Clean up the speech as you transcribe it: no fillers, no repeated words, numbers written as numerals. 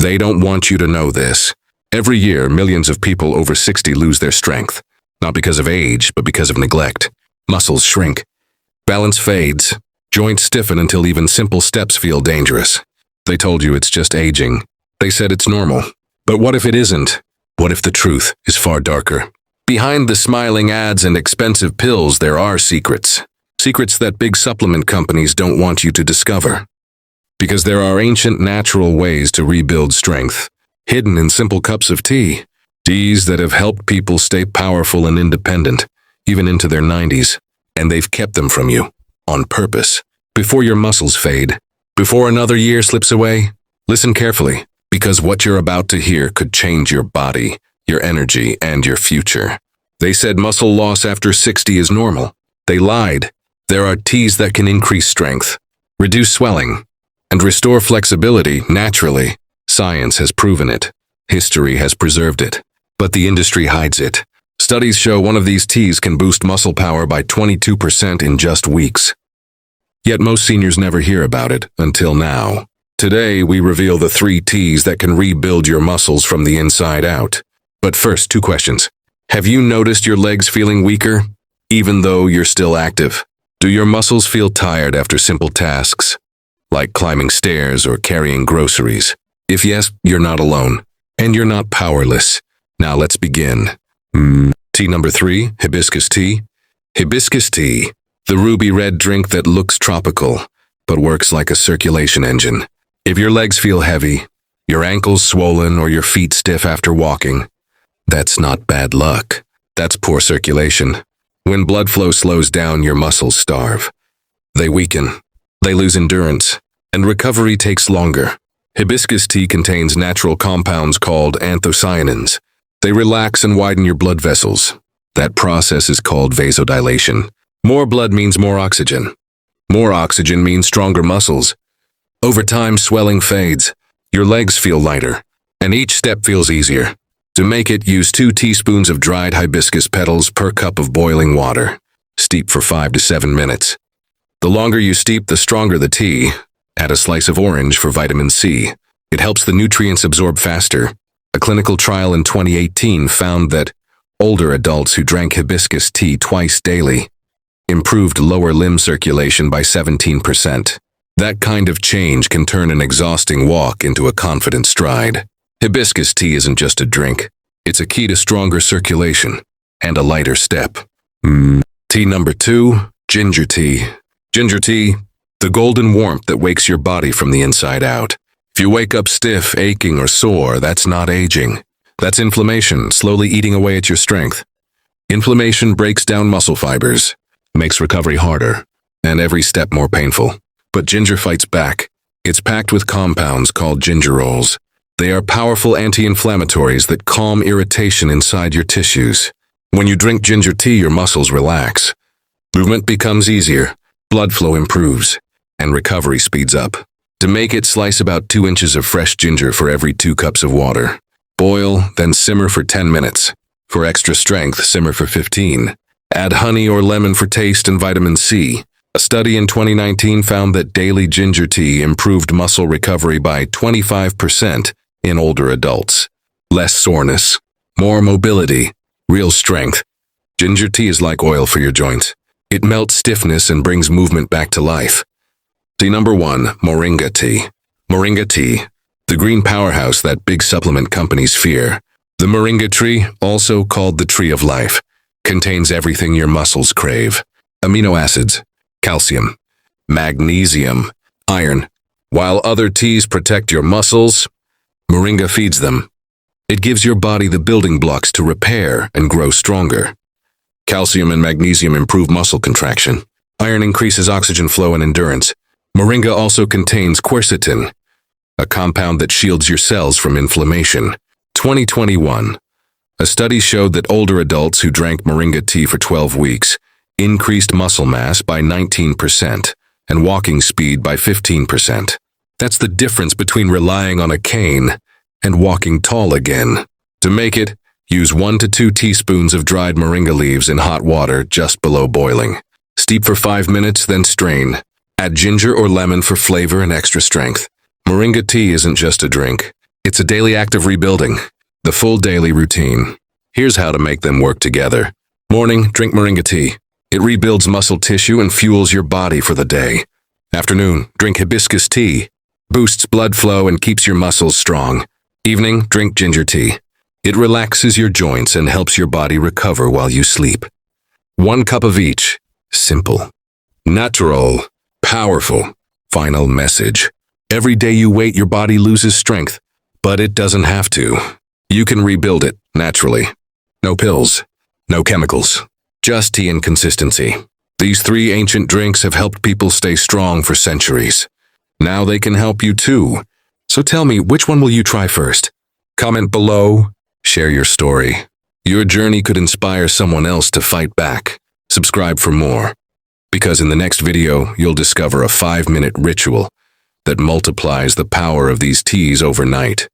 They don't want you to know this. Every year, millions of people over 60 lose their strength, not because of age, but because of neglect. Muscles shrink. Balance fades. Joints stiffen until even simple steps feel dangerous. They told you it's just aging. They said it's normal. But what if it isn't? What if the truth is far darker? Behind the smiling ads and expensive pills, there are secrets. Secrets that big supplement companies don't want you to discover. Because there are ancient natural ways to rebuild strength, hidden in simple cups of tea. Teas that have helped people stay powerful and independent, even into their 90s. And they've kept them from you, on purpose. Before your muscles fade, before another year slips away, listen carefully, because what you're about to hear could change your body, your energy, and your future. They said muscle loss after 60 is normal. They lied. There are teas that can increase strength, reduce swelling, and restore flexibility naturally. Science has proven it. History has preserved it. But the industry hides it. Studies show one of these teas can boost muscle power by 22% in just weeks. Yet most seniors never hear about it until now. Today, we reveal the 3 teas that can rebuild your muscles from the inside out. But first, 2 questions. Have you noticed your legs feeling weaker, even though you're still active? Do your muscles feel tired after simple tasks, like climbing stairs or carrying groceries? If yes, you're not alone, and you're not powerless. Now let's begin. Tea number 3, hibiscus tea. Hibiscus tea, the ruby red drink that looks tropical, but works like a circulation engine. If your legs feel heavy, your ankles swollen, or your feet stiff after walking, that's not bad luck. That's poor circulation. When blood flow slows down, your muscles starve. They weaken, they lose endurance, and recovery takes longer. Hibiscus tea contains natural compounds called anthocyanins. They relax and widen your blood vessels. That process is called vasodilation. More blood means more oxygen. More oxygen means stronger muscles. Over time, swelling fades. Your legs feel lighter, and each step feels easier. To make it, use 2 teaspoons of dried hibiscus petals per cup of boiling water. Steep for 5 to 7 minutes. The longer you steep, the stronger the tea. Add a slice of orange for vitamin C. It helps the nutrients absorb faster. A clinical trial in 2018 found that older adults who drank hibiscus tea twice daily improved lower limb circulation by 17%. That kind of change can turn an exhausting walk into a confident stride. Hibiscus tea isn't just a drink. It's a key to stronger circulation and a lighter step. Tea number 2, ginger tea. Ginger tea, the golden warmth that wakes your body from the inside out. If you wake up stiff, aching, or sore, that's not aging. That's inflammation slowly eating away at your strength. Inflammation breaks down muscle fibers, makes recovery harder, and every step more painful. But ginger fights back. It's packed with compounds called gingerols. They are powerful anti-inflammatories that calm irritation inside your tissues. When you drink ginger tea, your muscles relax. Movement becomes easier, blood flow improves, and recovery speeds up. To make it, slice about 2 inches of fresh ginger for every 2 cups of water. Boil, then simmer for 10 minutes. For extra strength, simmer for 15. Add honey or lemon for taste and vitamin C. A study in 2019 found that daily ginger tea improved muscle recovery by 25% in older adults. Less soreness, more mobility, real strength. Ginger tea is like oil for your joints. It melts stiffness and brings movement back to life. Tea number 1, moringa tea. Moringa tea, the green powerhouse that big supplement companies fear. The moringa tree, also called the tree of life, contains everything your muscles crave. Amino acids, calcium, magnesium, iron. While other teas protect your muscles, moringa feeds them. It gives your body the building blocks to repair and grow stronger. Calcium and magnesium improve muscle contraction. Iron increases oxygen flow and endurance. Moringa also contains quercetin, a compound that shields your cells from inflammation. 2021. A study showed that older adults who drank moringa tea for 12 weeks increased muscle mass by 19% and walking speed by 15%. That's the difference between relying on a cane and walking tall again. To make it, use 1 to 2 teaspoons of dried moringa leaves in hot water just below boiling. Steep for 5 minutes, then strain. Add ginger or lemon for flavor and extra strength. Moringa tea isn't just a drink. It's a daily act of rebuilding, the full daily routine. Here's how to make them work together. Morning, drink moringa tea. It rebuilds muscle tissue and fuels your body for the day. Afternoon, drink hibiscus tea. Boosts blood flow and keeps your muscles strong. Evening, drink ginger tea. It relaxes your joints and helps your body recover while you sleep. 1 cup of each. Simple. Natural. Powerful. Final message. Every day you wait, your body loses strength, but it doesn't have to. You can rebuild it naturally. No pills. No chemicals. Just tea and consistency. These 3 ancient drinks have helped people stay strong for centuries. Now they can help you too. So tell me, which one will you try first? Comment below. Share your story. Your journey could inspire someone else to fight back. Subscribe for more, because in the next video, you'll discover a 5-minute ritual that multiplies the power of these teas overnight.